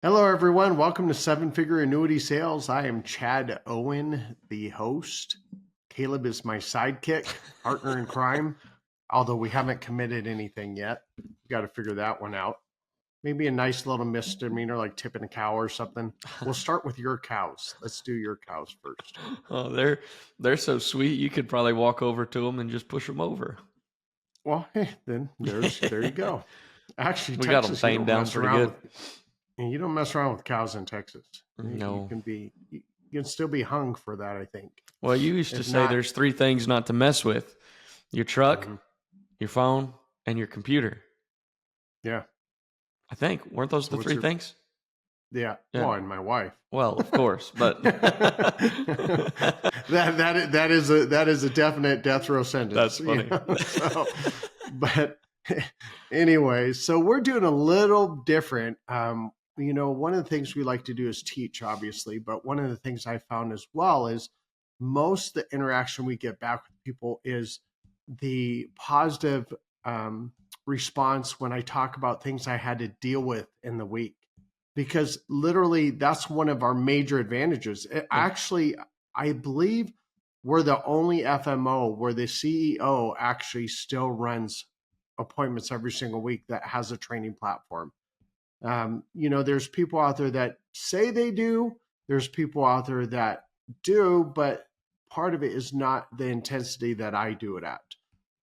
Hello, everyone. Welcome to Figure Annuity Sales. I am Chad Owen, the host. Caleb is my sidekick, partner in crime, although we haven't committed anything yet. We've got to figure that one out. Maybe a nice little misdemeanor like tipping a cow or something. We'll start with your cows. Let's do your cows first. Oh, they're so sweet. You could probably walk over to them and just push them over. Well, hey, then there you go. Actually, We got them Texas, tamed down pretty good. You don't mess around with cows in Texas. No. You can still be hung for that, I think. Well, you used to say there's three things not to mess with: your truck, your phone, and your computer. Yeah. I think. Weren't those the three things? Yeah. Well, and my wife. Well, of course, but that is a definite death row sentence. That's funny. But anyway, so we're doing a little different. One of the things we like to do is teach, obviously, but one of the things I found as well is most of the interaction we get back with people is the positive response when I talk about things I had to deal with in the week, because literally that's one of our major advantages. Actually, I believe we're the only FMO where the CEO actually still runs appointments every single week that has a training platform. There's people out there that say they do. There's people out there that do, but part of it is not the intensity that I do it at.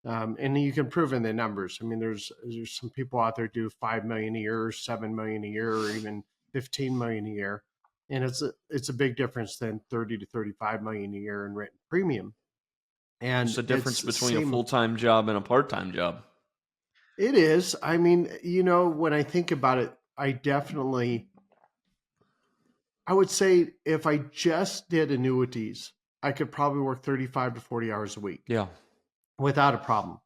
And you can prove in the numbers. I mean, there's some people out there do 5 million a year, or 7 million a year, or even 15 million a year. And it's a big difference than 30 to 35 million a year in written premium. And it's the difference between a full-time job and a part-time job. It is. I mean, when I think about it, I would say if I just did annuities, I could probably work 35 to 40 hours a week. Yeah. Without a problem.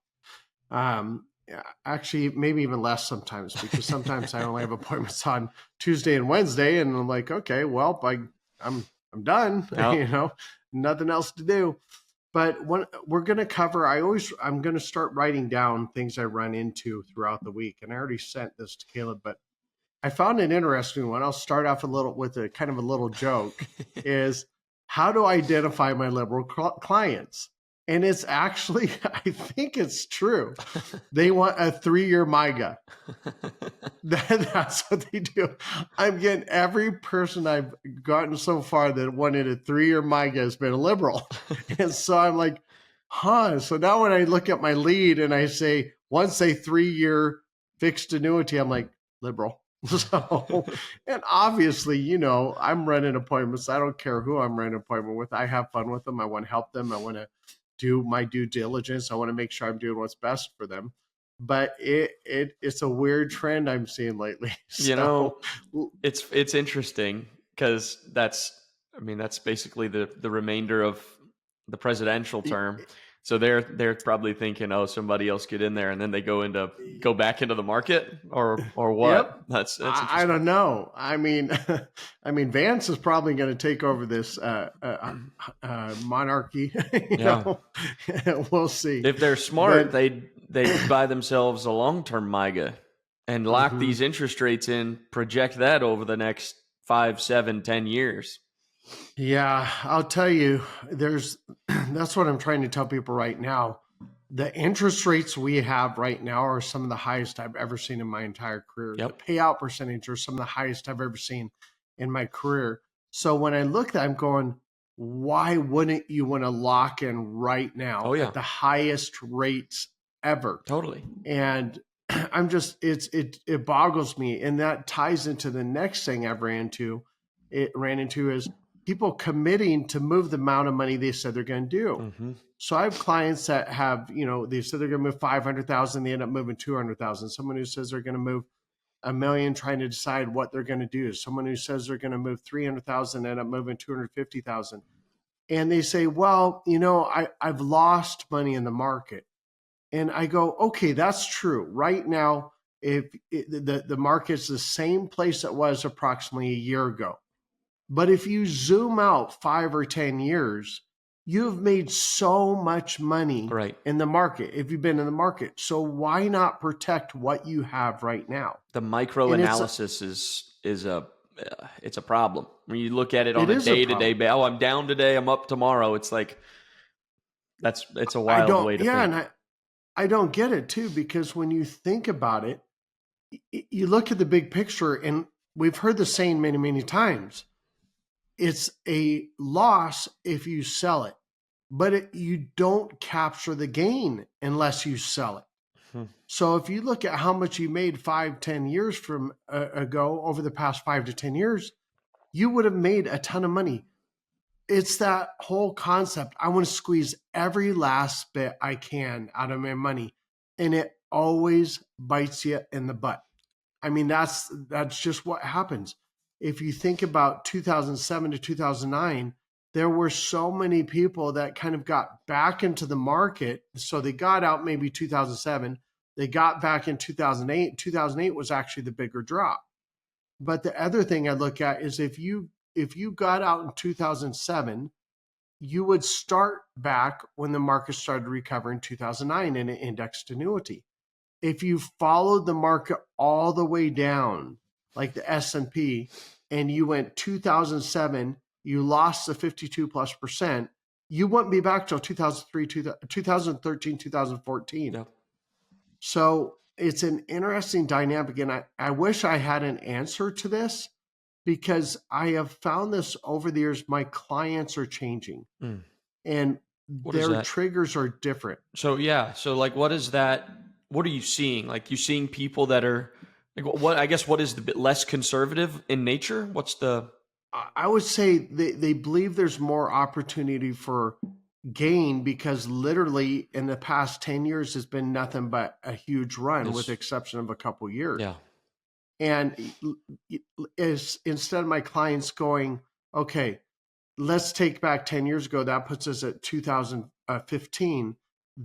Actually, maybe even less because sometimes I only have appointments on Tuesday and Wednesday, and I'm like, okay, well, I'm done. Yep. Nothing else to do. But when we're going to cover, I'm going to start writing down things I run into throughout the week, and I already sent this to Caleb, but I found an interesting one. I'll start off with a kind of a little joke. Is how to identify my liberal clients. And it's actually, I think it's true. They want a 3-year MIGA. That's what they do. I'm getting every person I've gotten so far that wanted a 3-year MIGA has been a liberal. And so I'm like, So now when I look at my lead and I say, once a 3-year fixed annuity, I'm like, liberal. So, and obviously, I'm running appointments. I don't care who I'm running an appointment with. I have fun with them. I want to help them. I want to do my due diligence. I want to make sure I'm doing what's best for them. But it's a weird trend I'm seeing lately. So, it's interesting because that's basically the remainder of the presidential term. So they're probably thinking, oh, somebody else get in there, and then they go back into the market or what? Yep. That's I don't know. I mean, Vance is probably going to take over this monarchy. We'll see. If they're smart, they buy themselves a long-term MIGA and lock these interest rates in, project that over the next 5, 7, 10 years. Yeah, I'll tell you, that's what I'm trying to tell people right now. The interest rates we have right now are some of the highest I've ever seen in my entire career. Yep. The payout percentage are some of the highest I've ever seen in my career. So when I look at that, I'm going, why wouldn't you want to lock in right now at the highest rates ever? Totally. And I'm just, it boggles me. And that ties into the next thing I ran into is people committing to move the amount of money they said they're going to do. Mm-hmm. So I have clients that have, they said they're going to move 500,000, they end up moving 200,000. Someone who says they're going to move $1 million, trying to decide what they're going to do. Someone who says they're going to move 300,000, end up moving 250,000. And they say, well, I've lost money in the market. And I go, okay, that's true. Right now, if the market's the same place it was approximately a year ago. But if you zoom out 5 or 10 years, you've made so much money in the market if you've been in the market. So why not protect what you have right now? The micro analysis is a it's a problem. When you look at it It on a is a day-to-day problem. basis, I'm down today, I'm up tomorrow. It's like, it's a I wild don't, way to yeah, think. and I don't get it too, because when you think about it, you look at the big picture, and we've heard the saying many, many times. It's a loss if you sell it, but you don't capture the gain unless you sell it. Hmm. So if you look at how much you made 5-10 years from ago, over the past 5 to 10 years, you would have made a ton of money. It's that whole concept. I want to squeeze every last bit I can out of my money, and it always bites you in the butt. I mean, that's just what happens. If you think about 2007 to 2009, there were so many people that kind of got back into the market. So they got out maybe 2007, they got back in 2008. 2008 was actually the bigger drop. But the other thing I look at is if you got out in 2007, you would start back when the market started to recover in 2009 in an indexed annuity. If you followed the market all the way down, like the S&P, and you went 2007, you lost the 52+%, you wouldn't be back till 2003, 2013, 2014. Yep. So it's an interesting dynamic, and I wish I had an answer to this, because I have found this over the years. My clients are changing, and their triggers are different. So yeah, so like, what is that? What are you seeing? Like, you seeing people that are like, what? I guess, what is the bit less conservative in nature? What's the? I would say they believe there's more opportunity for gain, because literally in the past 10 years has been nothing but a huge run, with the exception of a couple of years. Yeah. And instead of my clients going, okay, let's take back 10 years ago, that puts us at 2015.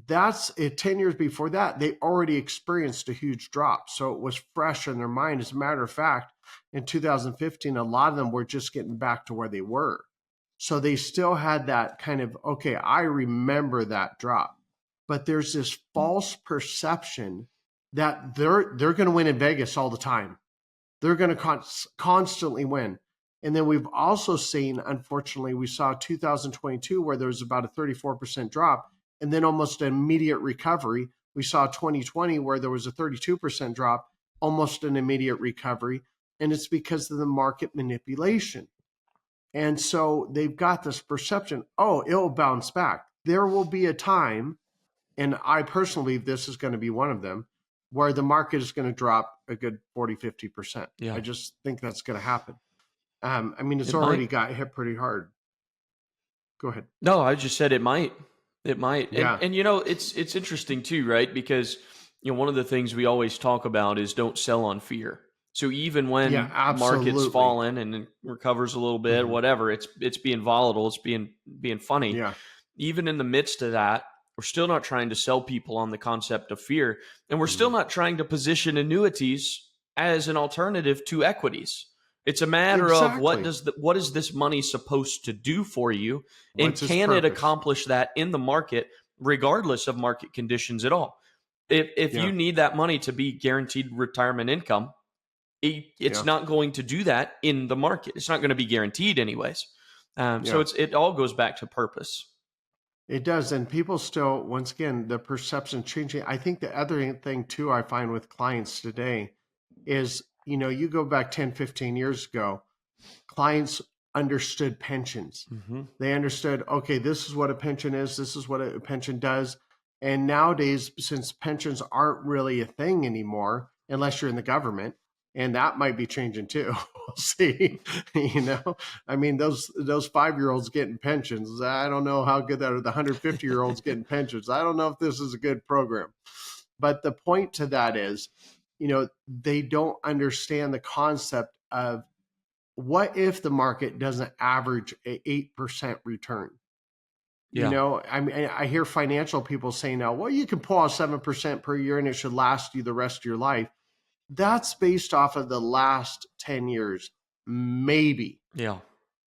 That's it. 10 years before that, they already experienced a huge drop. So it was fresh in their mind. As a matter of fact, in 2015, a lot of them were just getting back to where they were. So they still had that kind of, okay, I remember that drop. But there's this false perception that they're going to win in Vegas all the time. They're going to constantly win. And then we've also seen, unfortunately, we saw 2022 where there was about a 34% drop, and then almost an immediate recovery. We saw 2020 where there was a 32% drop, almost an immediate recovery. And it's because of the market manipulation. And so they've got this perception, oh, it'll bounce back. There will be a time, and I personally believe this is going to be one of them, where the market is going to drop a good 40, 50%. Yeah. I just think that's going to happen. I mean, it's already got hit pretty hard. Go ahead. No, I just said it might. It might. Yeah. And you know, it's interesting too, right? Because, you know, one of the things we always talk about is don't sell on fear. So even when market's fallen and it recovers a little bit, whatever, it's being volatile, it's being funny. Yeah. Even in the midst of that, we're still not trying to sell people on the concept of fear, and we're still not trying to position annuities as an alternative to equities. It's a matter of what is this money supposed to do for you, and can it accomplish that in the market, regardless of market conditions at all? If you need that money to be guaranteed retirement income, it's not going to do that in the market. It's not going to be guaranteed anyways. So it all goes back to purpose. It does. And people still, once again, the perception changing. I think the other thing too, I find with clients today is, you know, you go back 10, 15 years ago, clients understood pensions. They understood, okay, this is what a pension is. This is what a pension does. And nowadays, since pensions aren't really a thing anymore, unless you're in the government, and that might be changing too. We'll see. You know, I mean, those 5-year-olds getting pensions, I don't know how good that are. The 150-year-olds getting pensions, I don't know if this is a good program. But the point to that is, you know, they don't understand the concept of what if the market doesn't average an 8% return. You know, I mean, I hear financial people saying now, well, you can pull out 7% per year and it should last you the rest of your life. That's based off of the last 10 years, maybe. Yeah.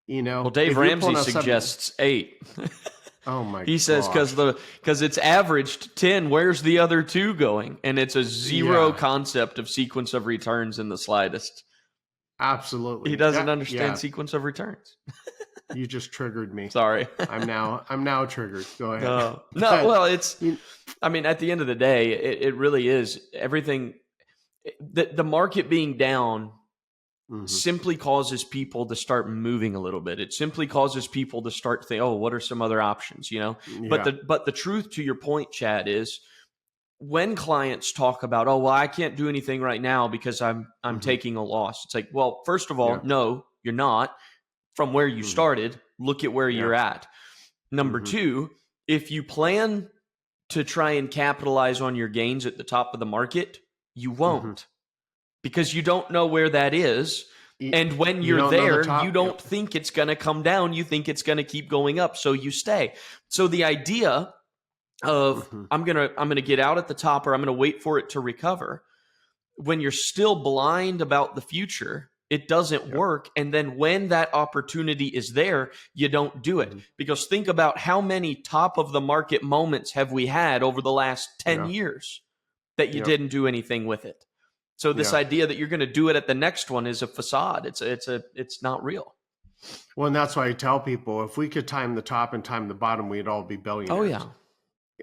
You know, well, Dave Ramsey suggests 8. Oh my God. He says, because it's averaged 10, where's the other 2 going? And it's a zero concept of sequence of returns in the slightest. Absolutely. He doesn't understand sequence of returns. You just triggered me. Sorry. I'm now triggered. Go ahead. No, But, well, I mean, at the end of the day, it really is everything. The market being down simply causes people to start moving a little bit. It simply causes people to start thinking, oh, what are some other options, you know? Yeah. But the truth to your point, Chad, is when clients talk about, oh, well, I can't do anything right now because I'm taking a loss. It's like, well, first of all, no, you're not. From where you started, look at where you're at. Number two, if you plan to try and capitalize on your gains at the top of the market, you won't because you don't know where that is. And when you're there, you don't think it's going to come down. You think it's going to keep going up. So you stay. So the idea of I'm going to get out at the top, or I'm going to wait for it to recover, when you're still blind about the future, it doesn't work. And then when that opportunity is there, you don't do it. Because think about how many top of the market moments have we had over the last 10 years that you didn't do anything with it. So this idea that you're going to do it at the next one is a facade. It's not real. Well, and that's why I tell people, if we could time the top and time the bottom, we'd all be billionaires. Oh yeah.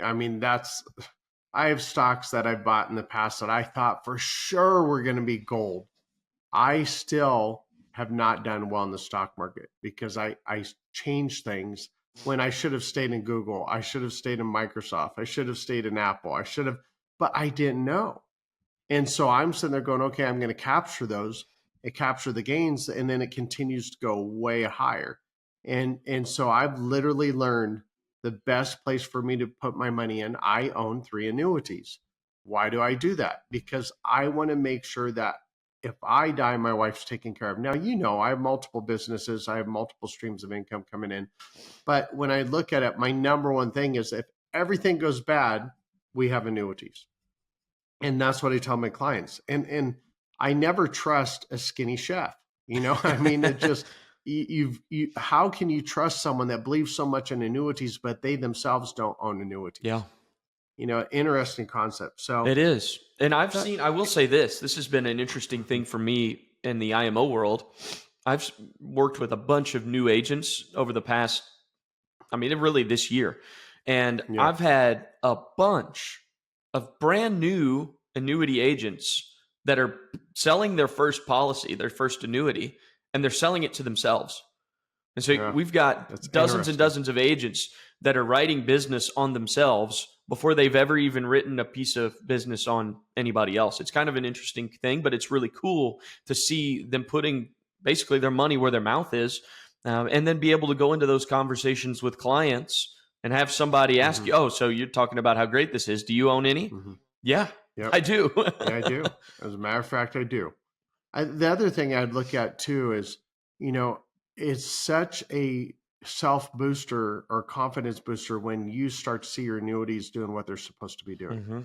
I mean, I have stocks that I've bought in the past that I thought for sure were going to be gold. I still have not done well in the stock market because I changed things when I should have stayed in Google. I should have stayed in Microsoft. I should have stayed in Apple. But I didn't know. And so I'm sitting there going, okay, I'm going to capture those and capture the gains. And then it continues to go way higher. And so I've literally learned the best place for me to put my money in. I own 3 annuities. Why do I do that? Because I want to make sure that if I die, my wife's taken care of. Now, I have multiple businesses. I have multiple streams of income coming in. But when I look at it, my number one thing is if everything goes bad, we have annuities. And that's what I tell my clients. And I never trust a skinny chef. I mean, it just, how can you trust someone that believes so much in annuities, but they themselves don't own annuities? Yeah. Interesting concept. So it is. And I will say this has been an interesting thing for me in the IMO world. I've worked with a bunch of new agents over the past, really this year. And I've had a bunch of brand new annuity agents that are selling their first policy, their first annuity, and they're selling it to themselves. And so we've got dozens and dozens of agents that are writing business on themselves before they've ever even written a piece of business on anybody else. It's kind of an interesting thing, but it's really cool to see them putting basically their money where their mouth is, and then be able to go into those conversations with clients and have somebody ask you, oh, so you're talking about how great this is. Do you own any? Yeah, I do. Yeah, I do. As a matter of fact, I do. The other thing I'd look at too is, it's such a self-booster or confidence booster when you start to see your annuities doing what they're supposed to be doing.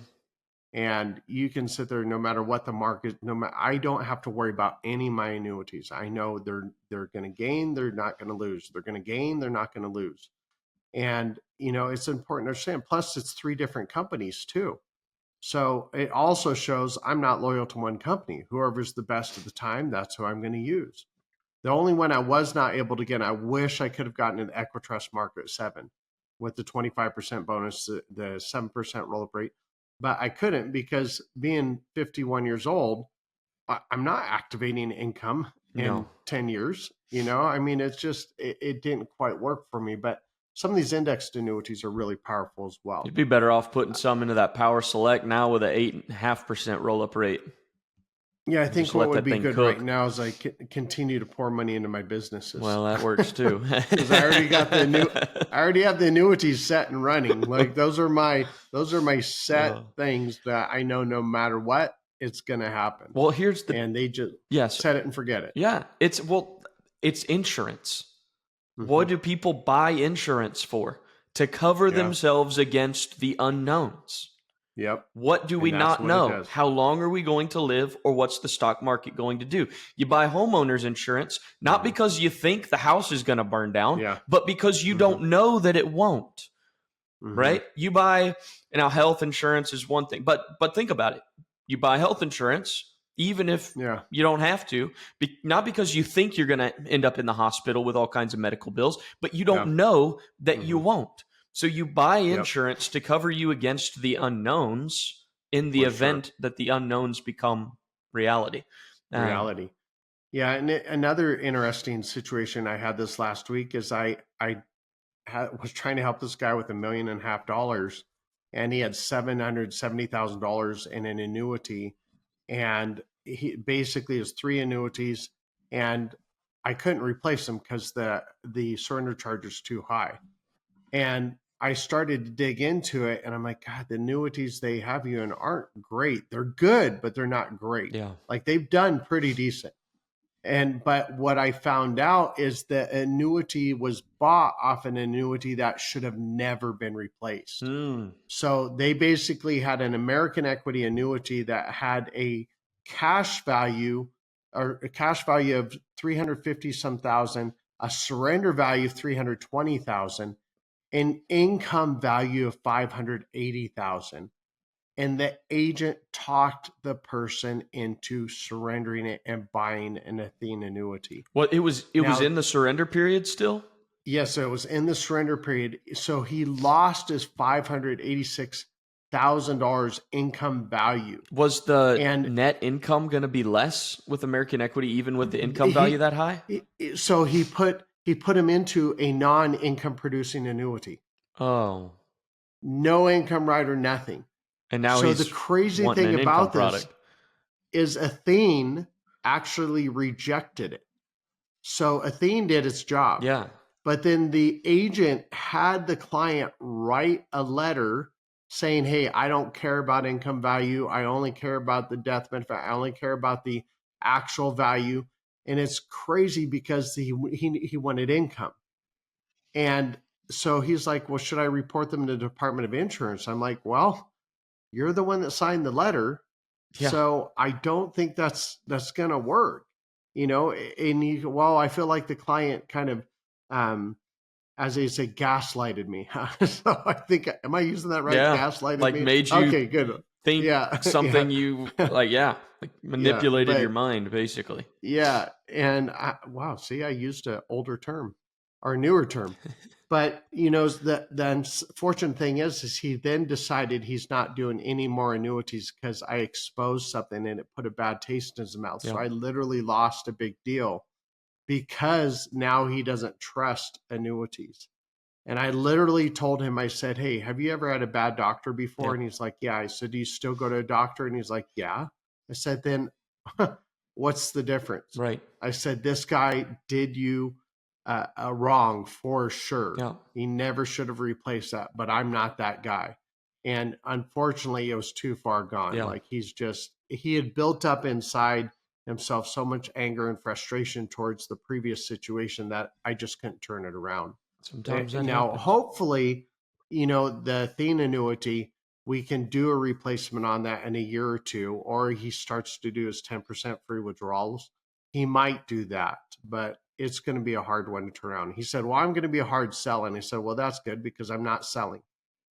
And you can sit there no matter what the market, I don't have to worry about any of my annuities. I know they're going to gain, they're not going to lose. They're going to gain, they're not going to lose. And, it's important to understand. Plus, it's 3 different companies too. So it also shows I'm not loyal to one company. Whoever's the best at the time, that's who I'm going to use. The only one I was not able to get, I wish I could have gotten an Equitrust Market 7 with the 25% bonus, the 7% roll-up rate, but I couldn't because being 51 years old, I'm not activating income in 10 years. It's just, it didn't quite work for me, but some of these indexed annuities are really powerful as well. You'd be better off putting some into that Power Select now with an 8.5% roll-up rate. Yeah, I think what would be good right now is I continue to pour money into my businesses. Well, that works too. Because I already have the annuities set and running. Like those are my set things that I know no matter what, it's going to happen. Well, and they just set it and forget it. Yeah, it's insurance. What do people buy insurance for? To cover themselves against the unknowns. Yep. What do we not know? How long are we going to live, or what's the stock market going to do? You buy homeowners insurance, not because you think the house is going to burn down, but because you don't know that it won't, right? You buy, health insurance is one thing, but think about it. You buy health insurance, even if Yeah. you don't have to, not because you think you're going to end up in the hospital with all kinds of medical bills, but you don't Yeah. know that you Mhm. won't. So you buy Yep. insurance to cover you against the unknowns in the For sure. event that the unknowns become reality. Reality. Yeah. And another interesting situation I had this last week is I was trying to help this guy with $1.5 million, and he had $770,000 in an annuity, and he basically has 3 annuities, and I couldn't replace them because the surrender charge is too high. And I started to dig into it, and I'm like, God, the annuities they have you in aren't great. They're good, but they're not great. Yeah. Like, they've done pretty decent. But what I found out is the annuity was bought off an annuity that should have never been replaced. So they basically had an American equity annuity that had a cash value of 350 some thousand, a surrender value of 320,000, an income value of 580,000. And the agent talked the person into surrendering it and buying an Athene annuity. Well, it was Now, in the surrender period still? yes, so it was in the surrender period. So he lost his $586,000 income value. Was the And net income going to be less with American Equity, even with the income value that high? So he put him into a non-income producing annuity. Oh. No income rider, nothing. And now So he's the crazy wanting thing an about income this product. is Athene actually rejected it. So Athene did its job. Yeah. But then the agent had the client write a letter saying, hey, I don't care about income value. I only care about the death benefit. I only care about the actual value. And it's crazy because he wanted income. And so he's like, well, should I report them to the Department of Insurance? I'm like, well, you're the one that signed the letter. Yeah. So I don't think that's going to work, and well, I feel like the client kind of, as they say, gaslighted me. So I think, am I using that right? Yeah. Gaslighted Like me? made you Okay, good. think Yeah. something Yeah. you like manipulated your mind basically. Yeah. And wow, see, I used an older term or a newer term. But the unfortunate thing is he then decided he's not doing any more annuities because I exposed something and it put a bad taste in his mouth. Yeah. So I literally lost a big deal because now he doesn't trust annuities. And I literally told him, I said, hey, have you ever had a bad doctor before? Yeah. And he's like, yeah. I said, do you still go to a doctor? And he's like, yeah. I said, then what's the difference? Right. I said, this guy did you wrong for sure. Yeah. He never should have replaced that, but I'm not that guy. And unfortunately, it was too far gone. Yeah. Like he had built up inside himself so much anger and frustration towards the previous situation that I just couldn't turn it around. Sometimes that Now, happens. hopefully, the Athene annuity, we can do a replacement on that in a year or two, or he starts to do his 10% free withdrawals. He might do that, but it's going to be a hard one to turn around. He said, well, I'm going to be a hard sell. And I said, well, that's good because I'm not selling.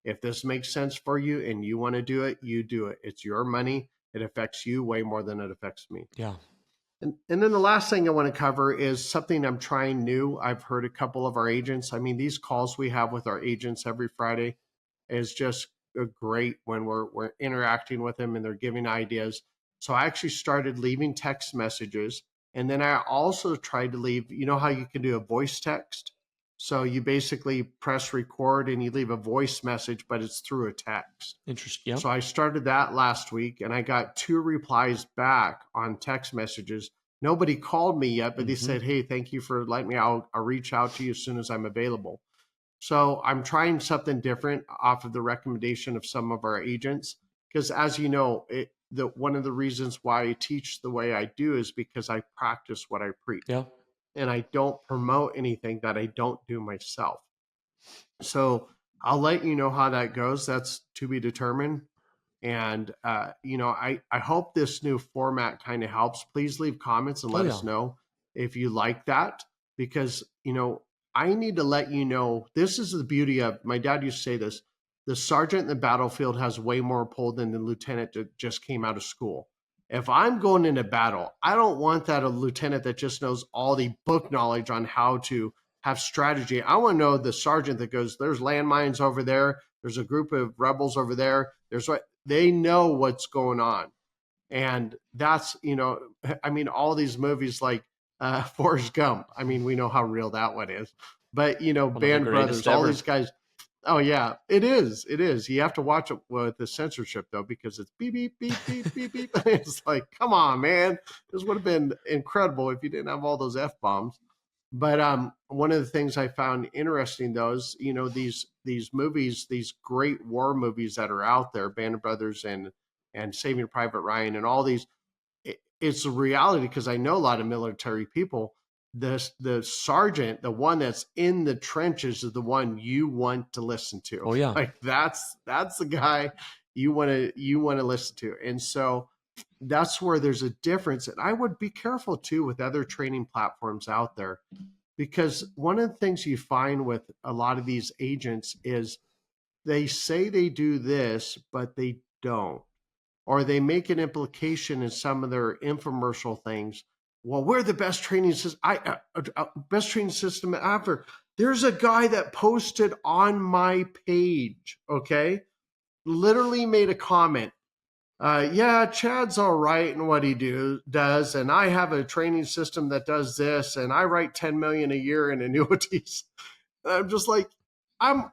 If this makes sense for you and you want to do it, you do it. It's your money. It affects you way more than it affects me. Yeah. And then the last thing I want to cover is something I'm trying new. I've heard a couple of our agents. I mean, these calls we have with our agents every Friday is just great when we're interacting with them and they're giving ideas. So I actually started leaving text messages. And then I also tried to leave, how you can do a voice text? So you basically press record and you leave a voice message, but it's through a text. Interesting. Yeah. So I started that last week and I got 2 replies back on text messages. Nobody called me yet, but they said, hey, thank you for letting me out. I'll reach out to you as soon as I'm available. So I'm trying something different off of the recommendation of some of our agents. Because as you know, one of the reasons why I teach the way I do is because I practice what I preach. Yeah. And I don't promote anything that I don't do myself. So I'll let you know how that goes. That's to be determined. And, I hope this new format kind of helps. Please leave comments and let us know if you like that, because, I need to let you know, this is the beauty of, my dad used to say this, the sergeant in the battlefield has way more pull than the lieutenant that just came out of school. If I'm going into battle, I don't want that a lieutenant that just knows all the book knowledge on how to have strategy. I want to know the sergeant that goes, there's landmines over there. There's a group of rebels over there. They know what's going on. And that's, I mean, all these movies like Forrest Gump. I mean, we know how real that one is. But, Band of Brothers, all these guys. Oh, yeah, it is. It is. You have to watch it with the censorship, though, because it's beep, beep, beep, beep, beep, beep. It's like, come on, man. This would have been incredible if you didn't have all those F-bombs. But one of the things I found interesting, though, is, these movies, these great war movies that are out there, Band of Brothers and Saving Private Ryan and all these, it's a reality because I know a lot of military people. The sergeant, the one that's in the trenches, is the one you want to listen to. Oh yeah, like that's the guy you want to listen to. And so that's where there's a difference. And I would be careful too with other training platforms out there, because one of the things you find with a lot of these agents is they say they do this, but they don't, or they make an implication in some of their infomercial things. Well, we're the best training system. Best training system ever. There's a guy that posted on my page, okay, literally made a comment. Yeah, Chad's all right in what he does, and I have a training system that does this, and I write 10 million a year in annuities. And I'm just like, I'm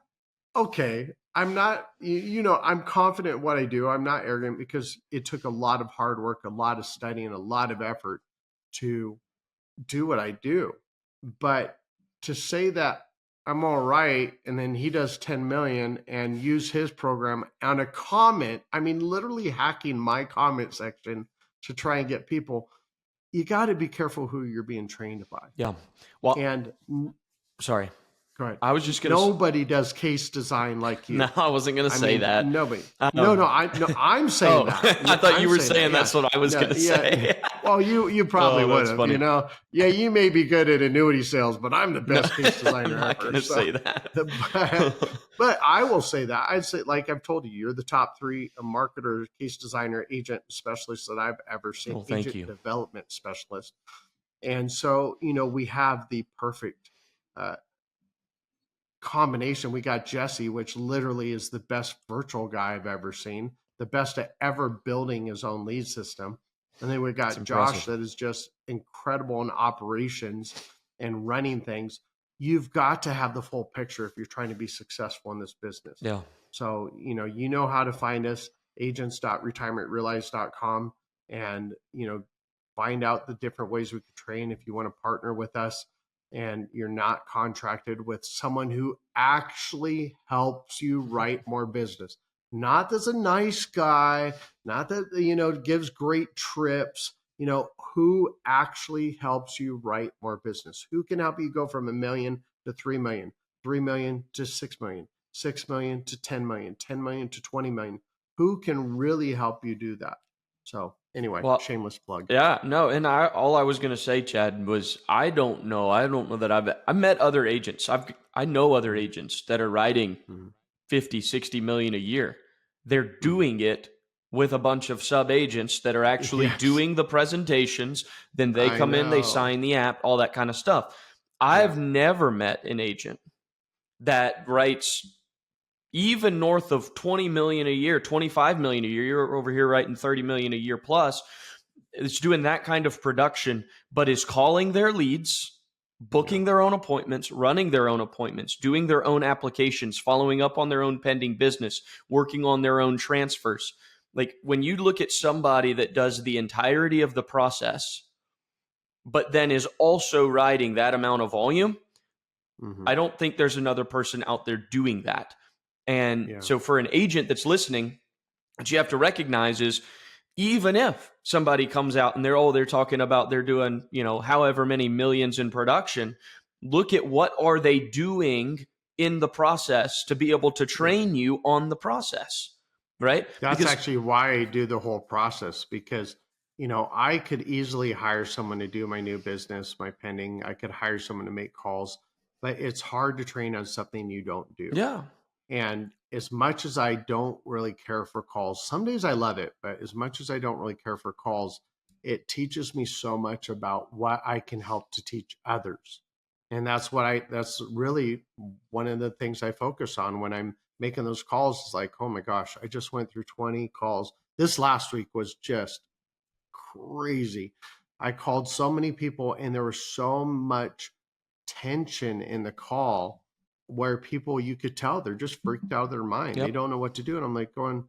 okay. I'm not, I'm confident in what I do. I'm not arrogant, because it took a lot of hard work, a lot of studying, a lot of effort to do what I do. But to say that I'm all right, and then he does 10 million and use his program on a comment, I mean, literally hacking my comment section to try and get people, you got to be careful who you're being trained by. Yeah. Well, and sorry. Go ahead. I was just going to. Nobody does case design like you. No, I wasn't going to say that. Nobody. I'm saying that. I thought you were saying that's what I was going to say. Well, you probably would have. Yeah, you may be good at annuity sales, but I'm the best case designer I'm not ever. going to say that. But I will say that. I'd say, like I've told you, you're the top 3 marketer, case designer, agent specialist that I've ever seen. Well, thank you. Development specialist. And so, we have the perfect combination. We got Jesse, which literally is the best virtual guy I've ever seen, the best at ever building his own lead system. And then we got Josh, that is just incredible in operations and running things. You've got to have the full picture if you're trying to be successful in this business. Yeah. So, you know how to find us, agents.retirementrealized.com, and, find out the different ways we could train if you want to partner with us and you're not contracted with someone who actually helps you write more business. Not that's a nice guy, not that, gives great trips, who actually helps you write more business, who can help you go from $1 million to 3 million, 3 million to 6 million, 6 million to 10 million, 10 million to 20 million, who can really help you do that. So anyway, shameless plug. Yeah, no. And all I was going to say, Chad, was I don't know that I've met other agents. I know other agents that are writing 50, 60 million a year. They're doing it with a bunch of sub agents that are actually doing the presentations. Then they come in, they sign the app, all that kind of stuff. I've never met an agent that writes even north of 20 million a year, 25 million a year. You're over here writing 30 million a year plus. It's doing that kind of production, but is calling their leads, booking their own appointments, running their own appointments, doing their own applications, following up on their own pending business, working on their own transfers. Like when you look at somebody that does the entirety of the process, but then is also writing that amount of volume, I don't think there's another person out there doing that. And so for an agent that's listening, what you have to recognize is, even if somebody comes out and they're talking about they're doing, however many millions in production, look at what are they doing in the process to be able to train you on the process, right? That's actually why I do the whole process, because, I could easily hire someone to do my new business, my pending. I could hire someone to make calls, but it's hard to train on something you don't do. Yeah. And as much as I don't really care for calls, some days I love it, but as much as I don't really care for calls, it teaches me so much about what I can help to teach others. And that's really one of the things I focus on when I'm making those calls. It's like, oh my gosh, I just went through 20 calls. This last week was just crazy. I called so many people and there was so much tension in the call where people, you could tell they're just freaked out of their mind. They don't know what to do. And I'm like going,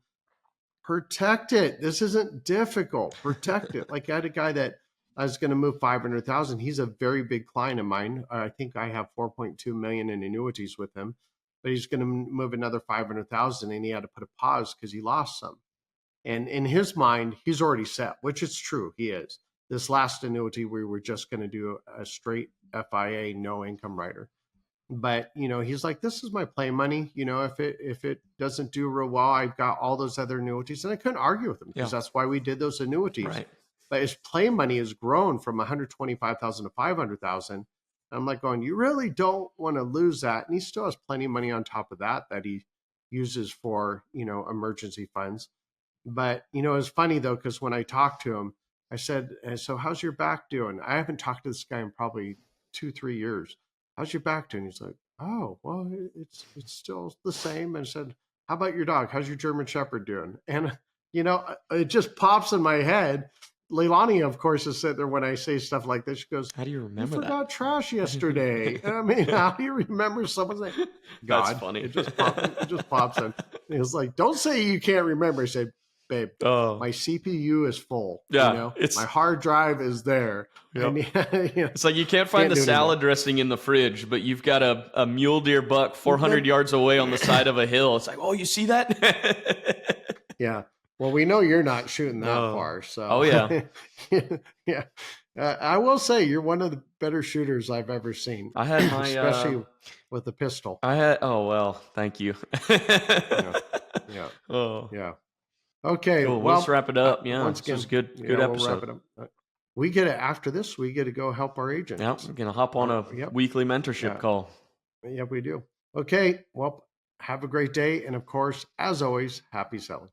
protect it. This isn't difficult. Protect it. Like I had a guy that I was going to move 500,000. He's a very big client of mine. I think I have 4.2 million in annuities with him, but he's going to move another 500,000 and he had to put a pause because he lost some. And in his mind, he's already set, which is true. He is. This last annuity, we were just going to do a straight FIA, no income rider. But, he's like, this is my play money. If it doesn't do real well, I've got all those other annuities. And I couldn't argue with him because that's why we did those annuities. Right. But his play money has grown from 125,000 to 500,000. I'm like going, you really don't want to lose that. And he still has plenty of money on top of that he uses for, emergency funds. But, it's funny though, because when I talked to him, I said, so how's your back doing? I haven't talked to this guy in probably 2-3 years. How's your back doing? He's like, oh, well, it's still the same. And I said, how about your dog? How's your German Shepherd doing? And, it just pops in my head. Leilani, of course, is sitting there when I say stuff like this. She goes, how do you remember that? You forgot trash yesterday. I mean, how do you remember someone's name? God, that's funny. It just pops in. It's like, don't say you can't remember. I say, babe, my CPU is full. Yeah, my hard drive is there. Yep. It's like you can't find the salad dressing in the fridge, but you've got a mule deer buck 400 yards away on the side of a hill. It's like, oh, you see that? Yeah. Well, we know you're not shooting that far. So. Oh yeah. Yeah. I will say you're one of the better shooters I've ever seen. I had my especially with the pistol. Oh well, thank you. Yeah. Oh yeah. Okay, cool. Well, let's wrap it up. Yeah, once again, this was good episode. We'll wrap it up. We get it after this. We get to go help our agents. Yeah, we're gonna hop on a weekly mentorship call. Yeah, we do. Okay, well, have a great day, and of course, as always, happy selling.